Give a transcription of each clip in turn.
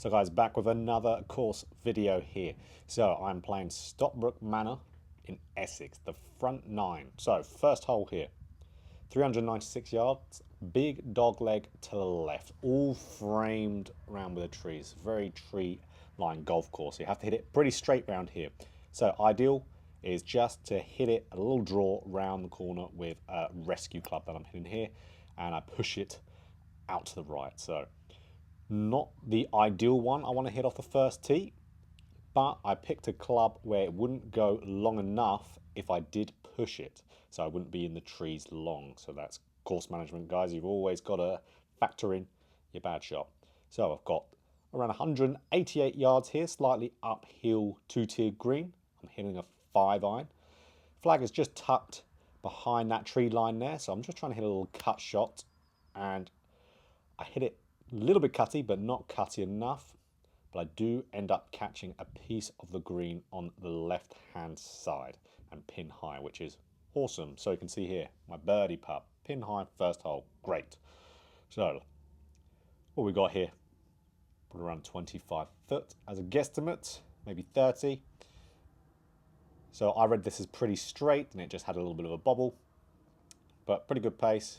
So guys, back with another course video here. So I'm playing Stock Brook Manor in Essex, the front nine. So first hole here, 396 yards, big dog leg to the left, all framed around with the trees. Very tree line golf course. You have to hit it pretty straight round here. So ideal is just to hit it a little draw round the corner with a rescue club that I'm hitting here, and I push it out to the right. So not the ideal one I want to hit off the first tee, but I picked a club where it wouldn't go long enough if I did push it, so I wouldn't be in the trees long. So that's course management, guys. You've always got to factor in your bad shot. So I've got around 188 yards here, slightly uphill two-tiered green. I'm hitting a 5-iron. Flag is just tucked behind that tree line there, so I'm just trying to hit a little cut shot, and I hit it a little bit cutty, but not cutty enough. But I do end up catching a piece of the green on the left-hand side and pin high, which is awesome. So you can see here, my birdie putt, pin high, first hole, great. So what we got here, put around 25 foot as a guesstimate, maybe 30. So I read this as pretty straight, and it just had a little bit of a bobble, but pretty good pace.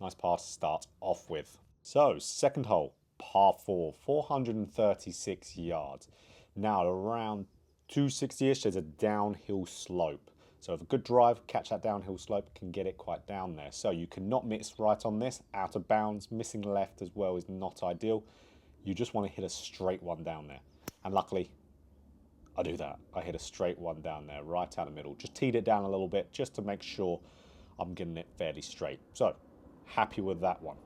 Nice par to start off with. So second hole, par 4, 436 yards. Now at around 260-ish, there's a downhill slope. So if a good drive, catch that downhill slope, can get it quite down there. So you cannot miss right on this, out of bounds. Missing left as well is not ideal. You just want to hit a straight one down there. And luckily, I do that. I hit a straight one down there, right out the middle. Just teed it down a little bit just to make sure I'm getting it fairly straight. So happy with that one.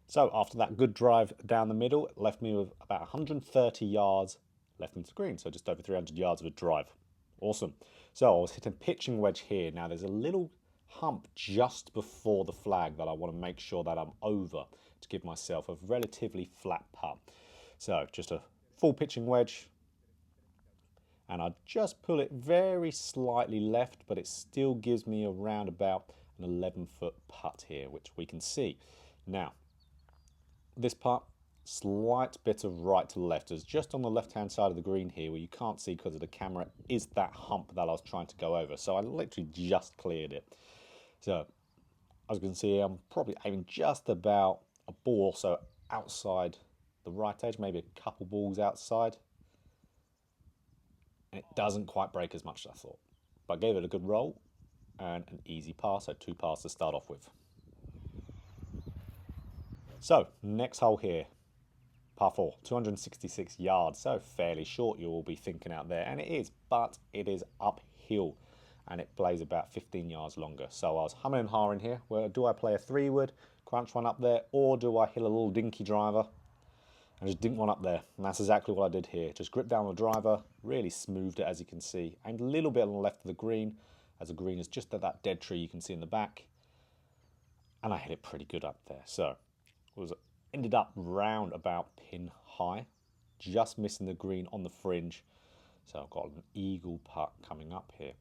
So after that good drive down the middle, it left me with about 130 yards left into the green. So just over 300 yards of a drive. Awesome. So I was hitting a pitching wedge here. Now there's a little hump just before the flag that I want to make sure that I'm over to give myself a relatively flat putt. So just a full pitching wedge. And I just pull it very slightly left, but it still gives me around about an 11-foot putt here, which we can see. Now, this putt, slight bit of right to left, is just on the left-hand side of the green here, where you can't see because of the camera, is that hump that I was trying to go over. So I literally just cleared it. So as you can see, I'm probably aiming just about a ball or so outside the right edge, maybe a couple balls outside. And it doesn't quite break as much as I thought. But I gave it a good roll and an easy par, so 2 pars to start off with. So, next hole here, par 4, 266 yards, so fairly short, you will be thinking out there, and it is, but it is uphill, and it plays about 15 yards longer. So I was humming and hawing here, where do I play a 3-wood, crunch one up there, or do I hit a little dinky driver? I just dink one up there, and that's exactly what I did here. Just gripped down the driver, really smoothed it, as you can see, and a little bit on the left of the green, as the green is just at that dead tree you can see in the back, and I hit it pretty good up there. So ended up round about pin high, just missing the green on the fringe. So I've got an eagle putt coming up here.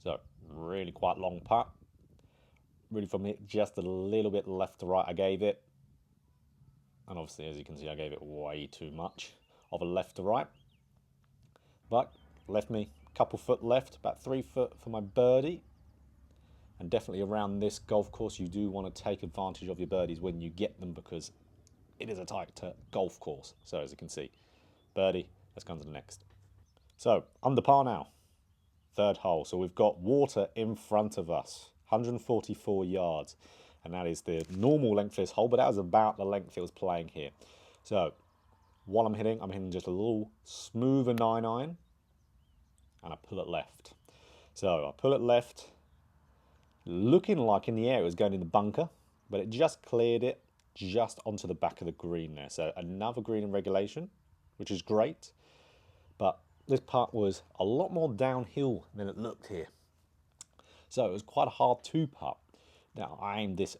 So really quite long putt. Really from it, just a little bit left to right I gave it. And obviously, as you can see, I gave it way too much of a left to right. But left me a couple foot left, about 3 foot for my birdie. And definitely around this golf course, you do want to take advantage of your birdies when you get them, because it is a tight golf course. So as you can see, birdie, let's go on to the next. So under par now, third hole. So we've got water in front of us, 144 yards. And that is the normal length of this hole, but that was about the length it was playing here. So what I'm hitting just a little smoother 9-iron, and I pull it left. So I pull it left, looking like in the air it was going in the bunker, but it just cleared it just onto the back of the green there. So another green in regulation, which is great, but this putt was a lot more downhill than it looked here. So it was quite a hard 2-putt. Now I aimed this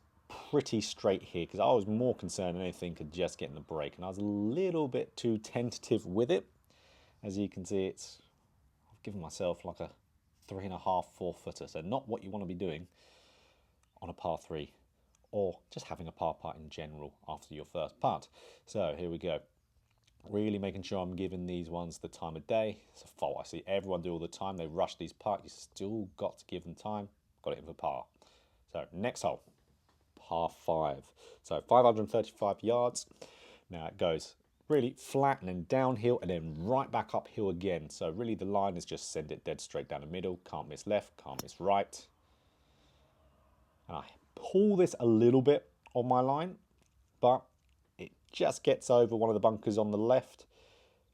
pretty straight here because I was more concerned than anything could just get in the break, and I was a little bit too tentative with it. As you can see, I've given myself like a 3.5, 4 footer, so not what you want to be doing on a par 3 or just having a par putt in general after your first putt. So here we go. Really making sure I'm giving these ones the time of day. It's a fault I see everyone do all the time. They rush these putts. You still got to give them time. Got it in for par. So next hole, par 5. So 535 yards. Now it goes really flat and then downhill and then right back uphill again. So really the line is just send it dead straight down the middle. Can't miss left, can't miss right. And I pull this a little bit on my line, but it just gets over one of the bunkers on the left,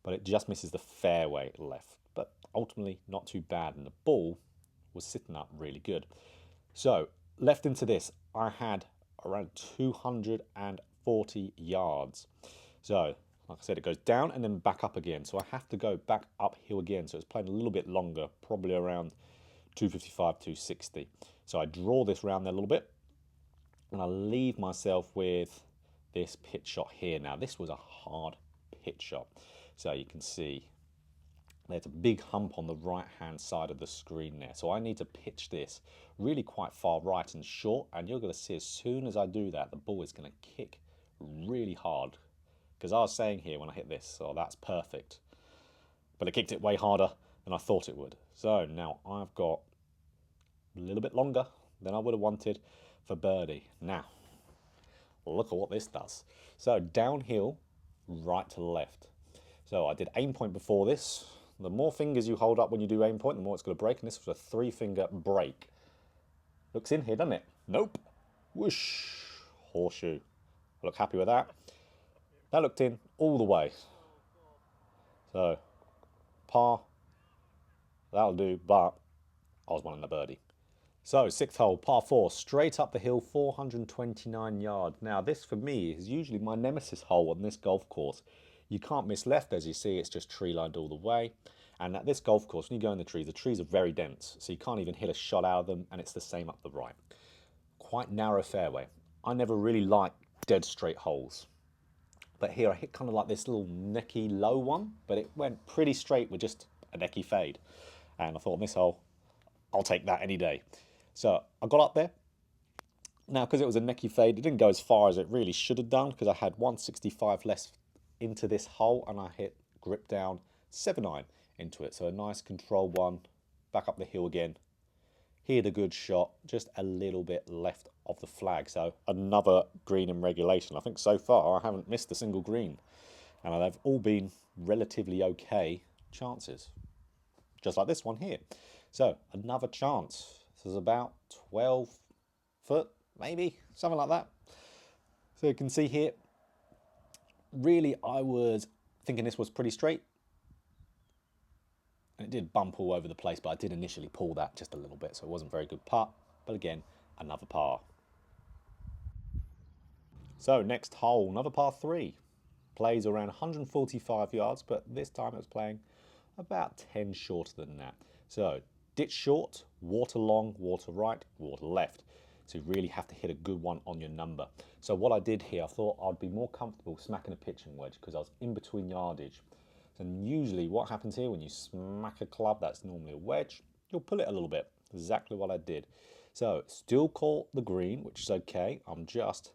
but it just misses the fairway left. But ultimately not too bad, and the ball was sitting up really good. So left into this, I had around 240 yards. So like I said, it goes down and then back up again. So I have to go back uphill again. So it's playing a little bit longer, probably around 255, 260. So I draw this round there a little bit and I leave myself with this pitch shot here. Now this was a hard pitch shot. So you can see there's a big hump on the right hand side of the screen there. So I need to pitch this really quite far right and short, and you're going to see as soon as I do that, the ball is going to kick really hard. Because I was saying here when I hit this, oh, that's perfect. But it kicked it way harder than I thought it would. So now I've got a little bit longer than I would have wanted for birdie. Now, look at what this does. So downhill, right to left. So I did aim point before this. The more fingers you hold up when you do aim point, the more it's going to break. And this was a 3-finger break. Looks in here, doesn't it? Nope. Whoosh. Horseshoe. I look happy with that. That looked in all the way. So, par. That'll do, but I was wanting the birdie. So, 6th hole, par 4, straight up the hill, 429 yards. Now, this for me is usually my nemesis hole on this golf course. You can't miss left, as you see, it's just tree lined all the way. And at this golf course, when you go in the trees are very dense, so you can't even hit a shot out of them, and it's the same up the right. Quite narrow fairway. I never really liked dead straight holes. But here I hit kind of like this little necky low one, but it went pretty straight with just a necky fade. And I thought, on this hole, I'll take that any day. So I got up there. Now, because it was a necky fade, it didn't go as far as it really should have done, because I had 165 less into this hole, and I hit grip down 7-iron into it. So a nice controlled one, back up the hill again. Hit a good shot, just a little bit left of the flag. So another green in regulation. I think so far I haven't missed a single green. And they've all been relatively okay chances. Just like this one here. So another chance. This is about 12 foot, maybe, something like that. So you can see here, really I was thinking this was pretty straight. And it did bump all over the place, but I did initially pull that just a little bit, so it wasn't a very good putt. But again, another par. So next hole, another par 3. Plays around 145 yards, but this time it was playing about 10 shorter than that. So ditch short, water long, water right, water left. So you really have to hit a good one on your number. So what I did here, I thought I'd be more comfortable smacking a pitching wedge because I was in between yardage. And usually what happens here when you smack a club that's normally a wedge, you'll pull it a little bit. Exactly what I did. So still caught the green, which is okay. I'm just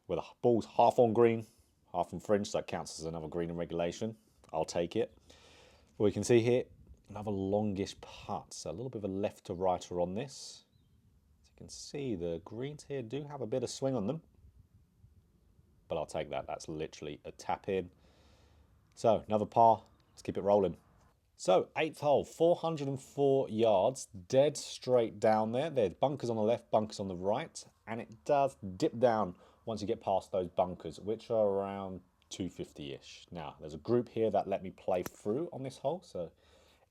with the ball's half on green, half on fringe, so that counts as another green in regulation. I'll take it. Well, you can see here, another longish putt. So a little bit of a left to righter on this. As you can see, the greens here do have a bit of swing on them. But I'll take that. That's literally a tap in. So, another par. Let's keep it rolling. So, 8th hole, 404 yards, dead straight down there. There's bunkers on the left, bunkers on the right, and it does dip down once you get past those bunkers, which are around 250-ish. Now, there's a group here that let me play through on this hole, so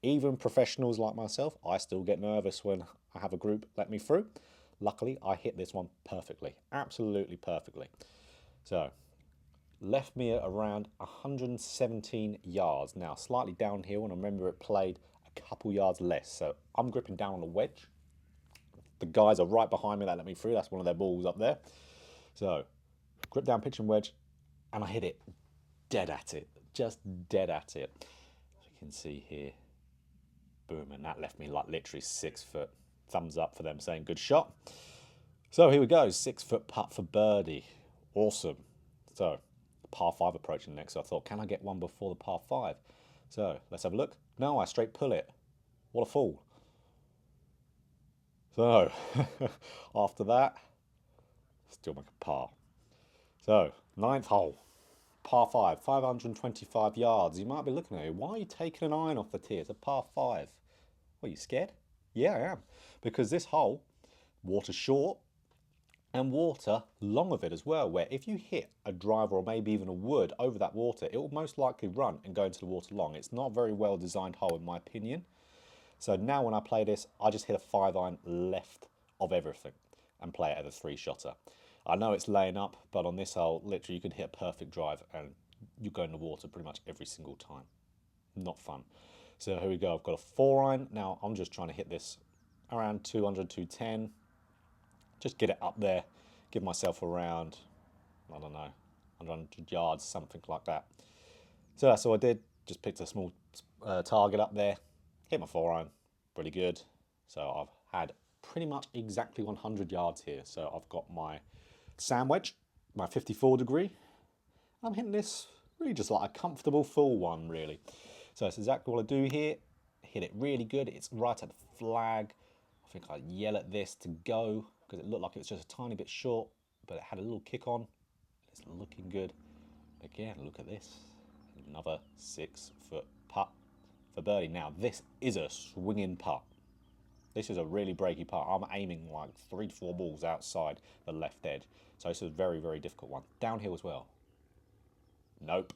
even professionals like myself, I still get nervous when I have a group let me through. Luckily, I hit this one perfectly, absolutely perfectly. So, left me at around 117 yards. Now, slightly downhill, and I remember it played a couple yards less. So I'm gripping down on the wedge. The guys are right behind me that let me through. That's one of their balls up there. So, grip down, pitch and wedge, and I hit it dead at it. Just dead at it. As you can see here. Boom, and that left me like literally 6 foot. Thumbs up for them saying good shot. So here we go, 6-foot putt for birdie. Awesome. So par 5 approaching next. So I thought, can I get one before the par 5? So let's have a look. No, I straight pull it. What a fool. So after that, still make a par. So 9th hole, par 5, 525 yards. You might be looking at it, why are you taking an iron off the tee? It's a par 5. What, are you scared? Yeah, I am. Because this hole, water short, and water long of it as well, where if you hit a driver or maybe even a wood over that water, it will most likely run and go into the water long. It's not a very well designed hole in my opinion. So now when I play this, I just hit a 5-iron left of everything and play it at a 3-shotter. I know it's laying up, but on this hole, literally you can hit a perfect drive and you go in the water pretty much every single time. Not fun. So here we go, I've got a 4-iron. Now I'm just trying to hit this around 200, 210. Just get it up there, give myself around, I don't know, 100 yards, something like that. So that's all I did, just picked a small target up there, hit my 4-iron, pretty good. So I've had pretty much exactly 100 yards here. So I've got my sand wedge, my 54 degree. I'm hitting this really just like a comfortable full one, really. So that's exactly what I do here. Hit it really good, it's right at the flag. I think I yell at this to go, because it looked like it was just a tiny bit short, but it had a little kick on. It's looking good. Again, look at this. Another 6-foot putt for birdie. Now, this is a swinging putt. This is a really breaky putt. I'm aiming like 3 to 4 balls outside the left edge. So this is a very, very difficult one. Downhill as well. Nope.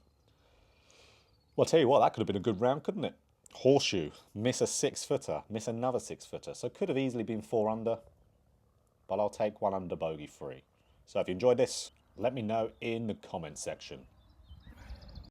Well, I'll tell you what, that could have been a good round, couldn't it? Horseshoe, miss a 6-footer, miss another 6-footer. So could have easily been 4 under, but I'll take 1 under bogey free. So if you enjoyed this, let me know in the comment section.